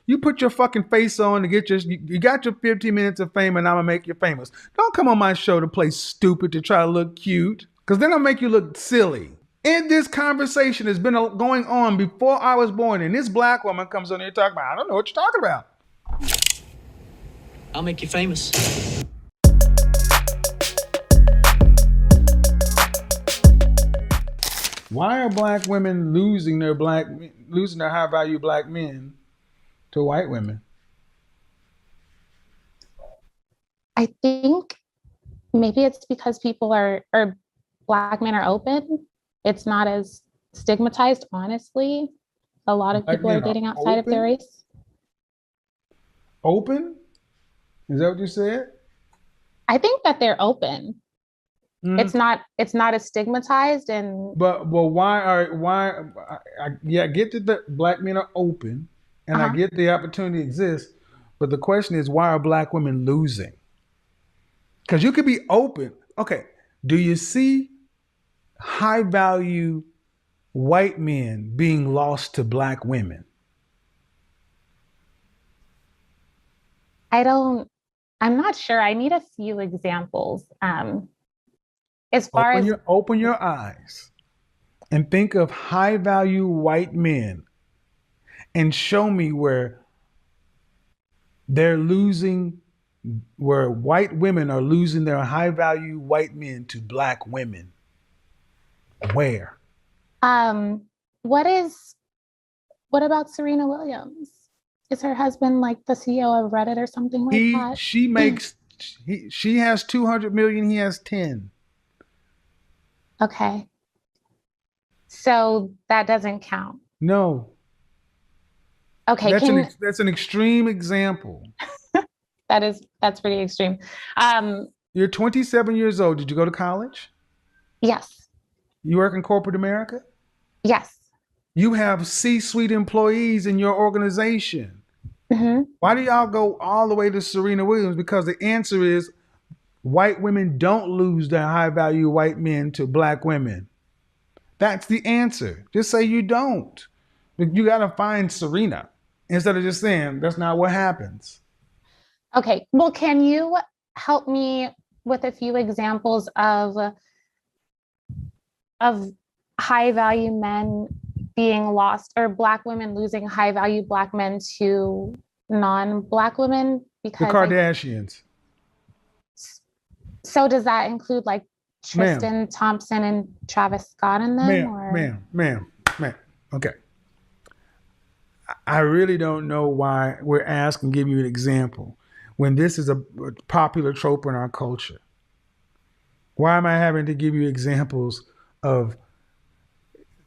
You put your fucking face on to get you got your 15 minutes of fame and I'm going to make you famous. Don't come on my show to play stupid to try to look cute because then I'll make you look silly. And this conversation has been going on before I was born. And this black woman comes on here talking about, I don't know what you're talking about. I'll make you famous. Why are black women losing their high value black men to white women? I think maybe it's because or black men are open. It's not as stigmatized, honestly. A lot of people are dating outside of their race. Open? Is that what you said? I think that they're open. It's not as stigmatized but why I get that the black men are open and I get the opportunity exists, but the question is why are black women losing? Because you could be open. Okay, do you see high value white men being lost to black women? I'm not sure. I need a few examples. As far as open your eyes and think of high value white men and show me where white women are losing their high value white men to black women. Where? What about Serena Williams? Is her husband like the CEO of Reddit or something like that? She has 200 million, he has 10. Okay. So that doesn't count. No. Okay. That's an extreme example. That's pretty extreme. You're 27 years old. Did you go to college? Yes. You work in corporate America? Yes. You have C-suite employees in your organization. Mm-hmm. Why do y'all go all the way to Serena Williams? Because the answer is white women don't lose their high value white men to black women. That's the answer. Just say you don't. But you got to find Serena instead of just saying that's not what happens. Okay. Well, can you help me with a few examples of high value men being lost or black women losing high value black men to non-black women? Because the Kardashians. So does that include like Tristan Thompson and Travis Scott in them? Ma'am. Okay. I really don't know why we're asking, give you an example when this is a popular trope in our culture. Why am I having to give you examples of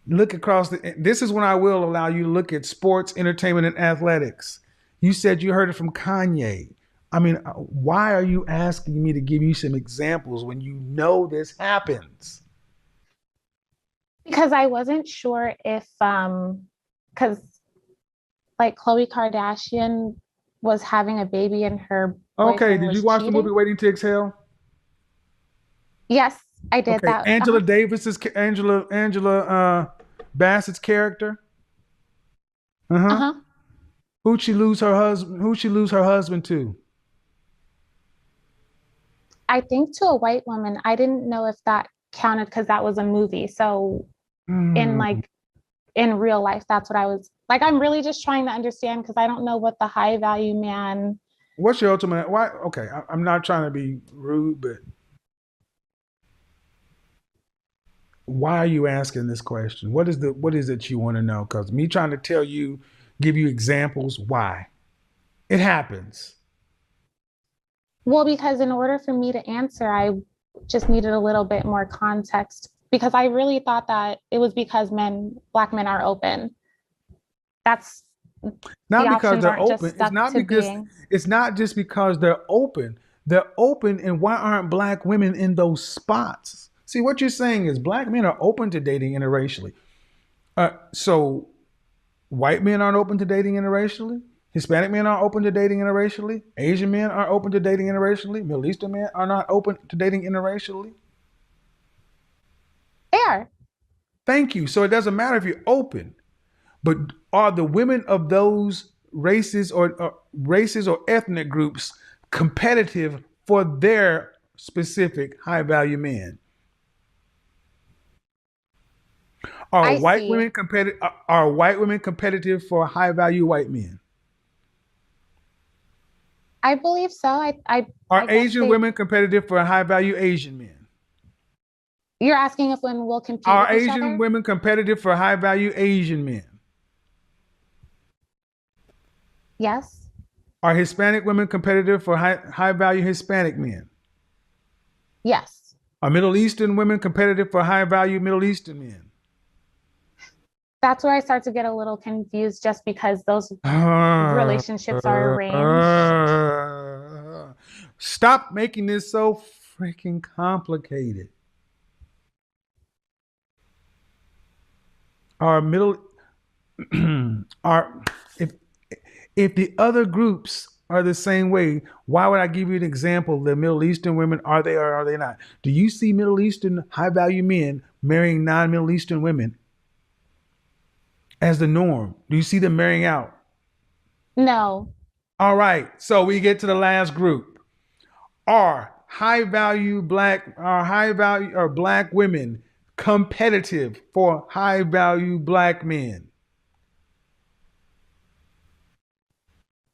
look across this is when I will allow you to look at sports, entertainment, and athletics. You said you heard it from Kanye. I mean, why are you asking me to give you some examples when you know this happens? Because I wasn't sure if, because like Khloe Kardashian was having a baby and her boyfriend Okay, did you watch cheating. The movie Waiting to Exhale? Yes, I did that. Angela Davis's Angela Bassett's character. Who'd she lose her husband to? I think to a white woman. I didn't know if that counted because that was a movie. So in real life, that's what I was like. I'm really just trying to understand because I don't know what the high value man. What's your ultimate? Why? Okay, I'm not trying to be rude, but why are you asking this question? What is it you want to know? Because me trying to tell you, give you examples, why? It happens. Well, because in order for me to answer, I just needed a little bit more context because I really thought that it was because black men are open. That's not because they're open. It's not just because they're open. They're open, and why aren't black women in those spots? See, what you're saying is black men are open to dating interracially. So white men aren't open to dating interracially? Hispanic men aren't open to dating interracially? Asian men aren't open to dating interracially? Middle Eastern men are not open to dating interracially? They are. Thank you. So it doesn't matter if you're open, but are the women of those races or ethnic groups competitive for their specific high value men? Are I white see. women competitive? Are white women competitive for high value white men? I believe so. Are I guess Asian women competitive for high value Asian men? you're asking if women will compete Are with each Asian other? women competitive for high value Asian men? Yes. Are Hispanic women competitive for high value Hispanic men? Yes. Are Middle Eastern women competitive for high value Middle Eastern men? That's where I start to get a little confused just because those relationships are arranged. Stop making this so freaking complicated. Are middle are if if the other groups are the same way, why would I give you an example? The Middle Eastern women, are they or are they not? Do you see Middle Eastern high value men marrying non-Middle Eastern women as the norm? Do you see them marrying out? No. All right, so we get to the last group. Are high value or black women competitive for high value black men?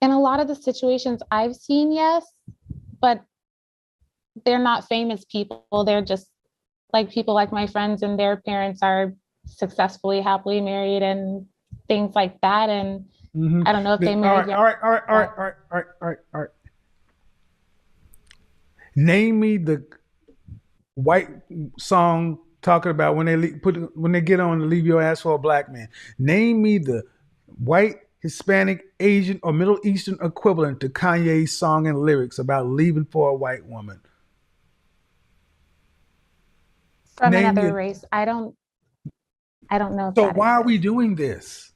In a lot of the situations I've seen, yes, but they're not famous people. They're just like people like my friends and their parents are successfully, happily married and things like that. And Mm-hmm. I don't know if they All married right, yet, all right, all right, all right, but all right, all right, all right, all right. Name me the white song talking about when when they get on to leave your ass for a black man. Name me the white, Hispanic, Asian, or Middle Eastern equivalent to Kanye's song and lyrics about leaving for a white woman. from Name me. another race, I don't know if So that why are we exists. doing this?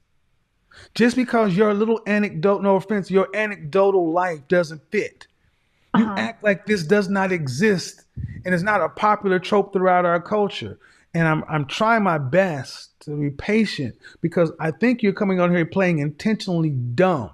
Just because your little anecdote, no offense, your anecdotal life doesn't fit. You Uh-huh. act like this does not exist and it's not a popular trope throughout our culture. And I'm trying my best to be patient because I think you're coming on here playing intentionally dumb.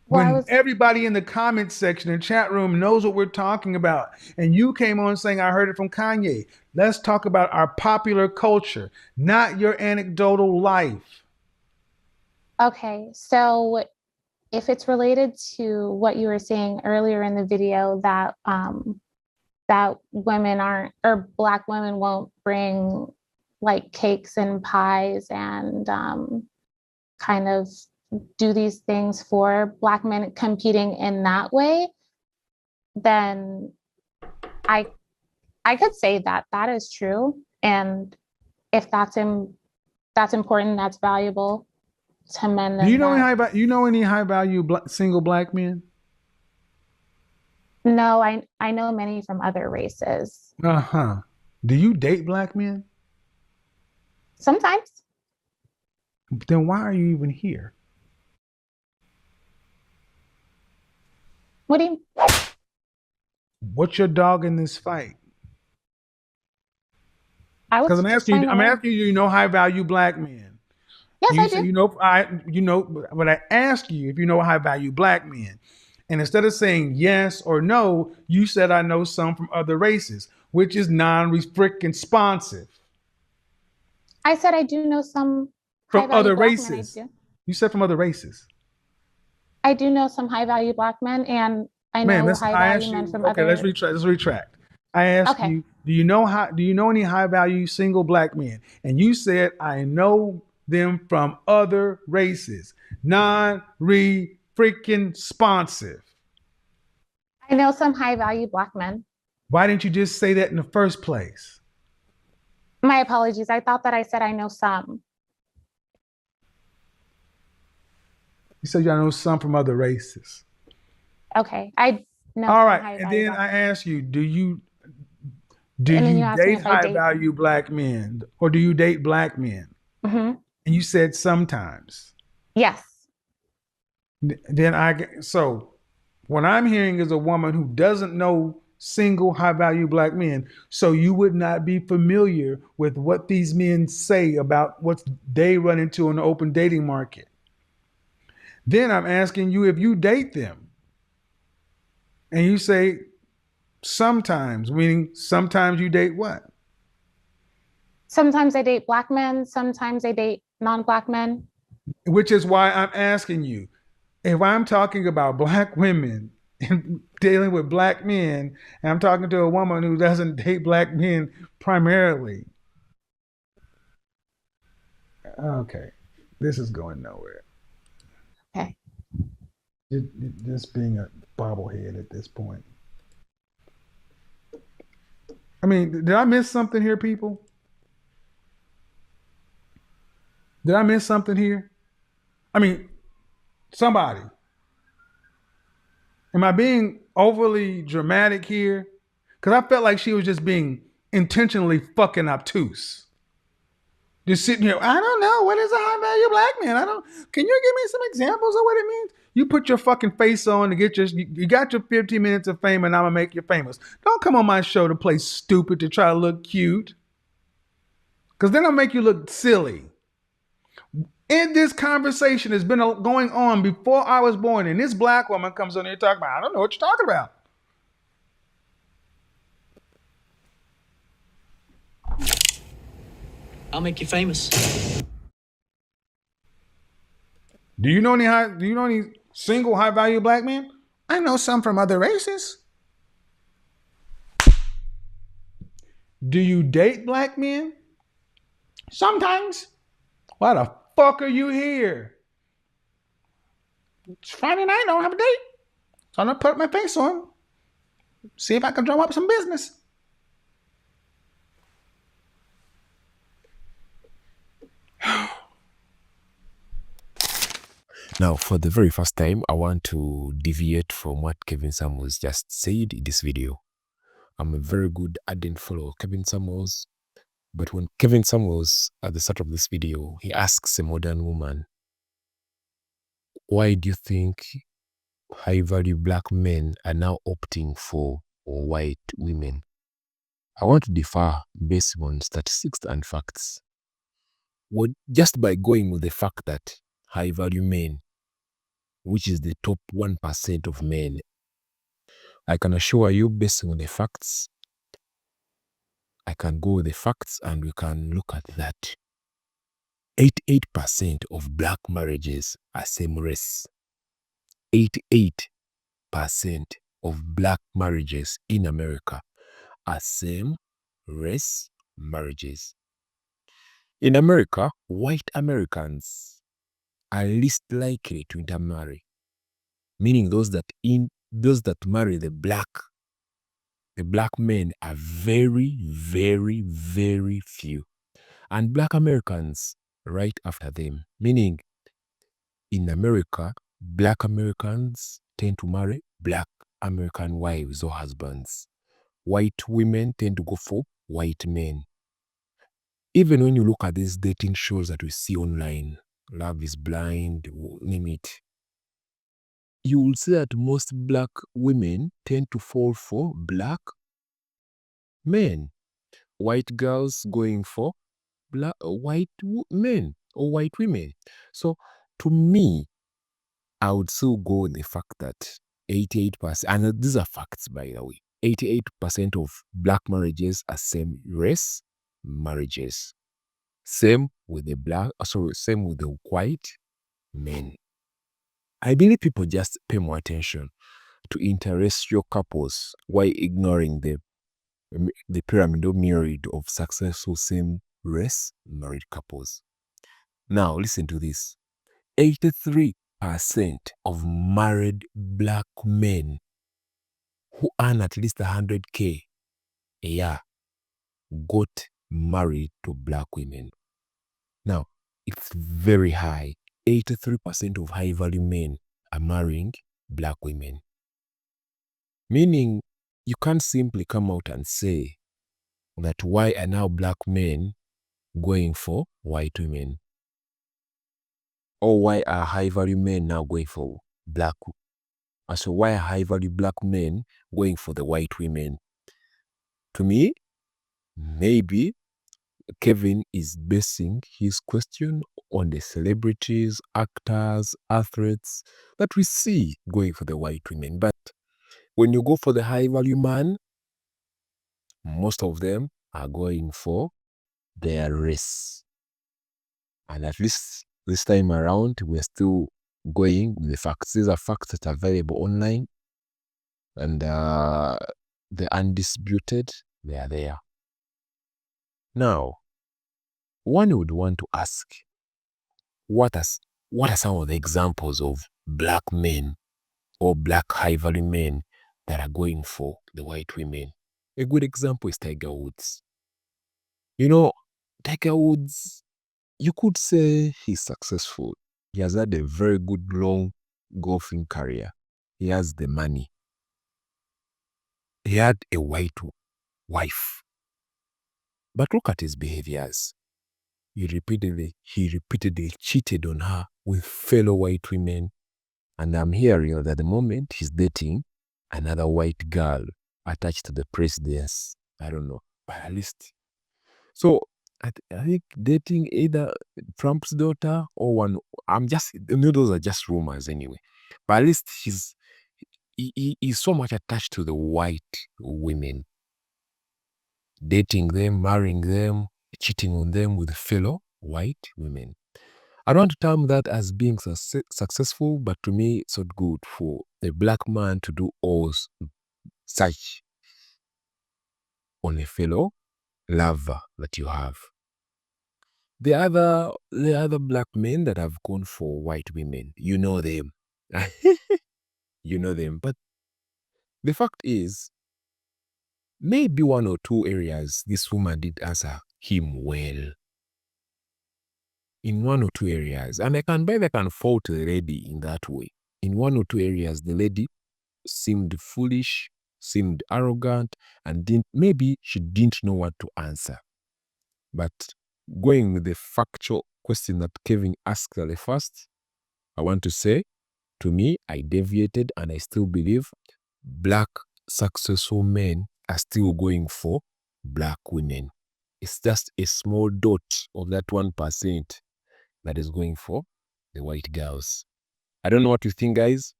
Well, I When was everybody in the comment section and chat room knows what we're talking about, and you came on saying, I heard it from Kanye. Let's talk about our popular culture, not your anecdotal life. okay. So if it's related to what you were saying earlier in the video that that women aren't or black women won't bring like cakes and pies and kind of do these things for black men competing in that way, then I I could say that that is true. And if that's important, that's valuable to men, Do you then know any that high value single black men? no, I know many from other races. Uh huh. Do you date black men? Sometimes. Then why are you even here? What do you What's your dog in this fight? I Because was just trying to I'm learn. asking you, do you know high value black men? Yes, You I say do. you know, but I ask you if you know high value black men, and instead of saying yes or no, you said I know some from other races, which is non-restricting responsive I said I do know some high from value other black men. I races. do. You said from other races. I do know some high value black men and I Man, know listen, high I value asked men you, from okay, other. let's retract. I asked Okay. you, do you know any high value single black men? And you said, I know them from other races, non re freaking responsive. I know some high value black men. Why didn't you just say that in the first place? My apologies. I thought that I said I know some. You said, I know some from other races. Okay. I know All some right. high And value then black I men. ask you, do And then you you asked me date if I high date. value black men or do you date black men? Hmm. And you said sometimes. Yes. Then so what I'm hearing is a woman who doesn't know single high value black men. So you would not be familiar with what these men say about what they run into in the open dating market. Then I'm asking you if you date them. And you say sometimes, meaning sometimes you date what? Sometimes I date Black men, sometimes I date non-Black men. Which is why I'm asking you, if I'm talking about Black women and dealing with Black men, and I'm talking to a woman who doesn't date Black men primarily, okay, this is going nowhere. Okay. Just being a bobblehead at this point. I mean, did I miss something here, people? Did I miss something here? I mean, somebody. Am I being overly dramatic here? Because I felt like she was just being intentionally fucking obtuse. Just sitting here, I don't know. What is a high value Black man? I don't. Can you give me some examples of what it means? You put your fucking face on to get you got your 15 minutes of fame and I'm going to make you famous. Don't come on my show to play stupid to try to look cute. Because then I'll make you look silly. And this conversation has been going on before I was born. And this Black woman comes on here talking about, I don't know what you're talking about. I'll make you famous. Do you know any single high value Black men? I know some from other races. Do you date Black men? Sometimes. Why the fuck are you here? It's Friday night, I don't have a date. So I'm gonna put my face on. See if I can drum up some business. Now, for the very first time, I want to deviate from what Kevin Samuels just said in this video. I'm a very good ardent follower of Kevin Samuels, but when Kevin Samuels, at the start of this video, he asks a modern woman, why do you think high-value Black men are now opting for white women? I want to differ based on statistics and facts. Well, just by going with the fact that high-value men, which is the top 1% of men, I can assure you, based on the facts, I can go with the facts and we can look at that. 88% of Black marriages are same race. 88% of Black marriages in America are same race marriages. In America, white Americans are least likely to intermarry, meaning those that marry the black men are very, very, very few. And Black Americans right after them, meaning in America, Black Americans tend to marry Black American wives or husbands. White women tend to go for white men. Even when you look at these dating shows that we see online, Love is Blind, name it, you will see that most Black women tend to fall for Black men. White girls going for white men or white women. So to me, I would still go with the fact that 88%, and these are facts by the way, 88% of Black marriages are same race marriages. Same with same with the white men. I believe people just pay more attention to interracial couples while ignoring the pyramidal myriad of successful same race married couples. Now listen to this. 83% of married Black men who earn at least 100K a year got married to Black women. Now, it's very high. 83% of high-value men are marrying Black women. Meaning, you can't simply come out and say that why are now Black men going for white women? Or why are high-value men now going for Black women? So why are high-value Black men going for the white women? To me, maybe Kevin is basing his question on the celebrities, actors, athletes that we see going for the white women. But when you go for the high value man, most of them are going for their race. And at least this time around, we're still going with the facts. These are facts that are available online, and the undisputed, they are there. Now, one would want to ask, what are some of the examples of black men or black high value men that are going for the white women? A good example is Tiger Woods. You know, Tiger Woods, you could say he's successful. He has had a very good long golfing career. He has the money. He had a white wife. But look at his behaviors. He repeatedly cheated on her with fellow white women. And I'm hearing that at the moment he's dating another white girl attached to the president's. I don't know, but at least. So I think dating either Trump's daughter or one. Those are just rumors anyway. But at least he's so much attached to the white women, dating them, marrying them, cheating on them with fellow white women. I don't want to term that as being successful, but to me, it's not good for a black man to do all such on a fellow lover that you have. The other black men that have gone for white women, you know them. You know them. But the fact is, maybe one or two areas this woman did answer him well. In one or two areas. And I can fault the lady in that way. In one or two areas, the lady seemed foolish, seemed arrogant, and maybe she didn't know what to answer. But going with the factual question that Kevin asked at the first, I want to say, to me, I deviated and I still believe black successful men are still going for black women. It's just a small dot of that 1% that is going for the white girls. I don't know what you think, guys.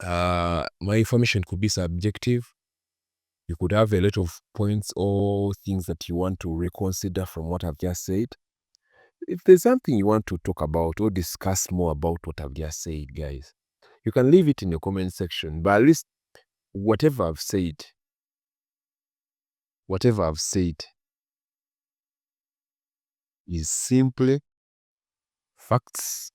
My information could be subjective. You could have a lot of points or things that you want to reconsider from what I've just said. If there's something you want to talk about or discuss more about what I've just said, guys, you can leave it in the comment section. But at least whatever I've said is simply facts,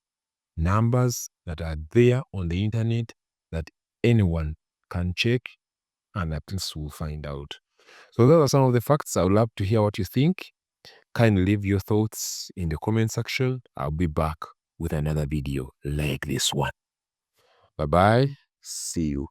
numbers that are there on the internet that anyone can check and at least will find out. So those are some of the facts. I would love to hear what you think. Kindly leave your thoughts in the comment section. I'll be back with another video like this one. Bye-bye. See you.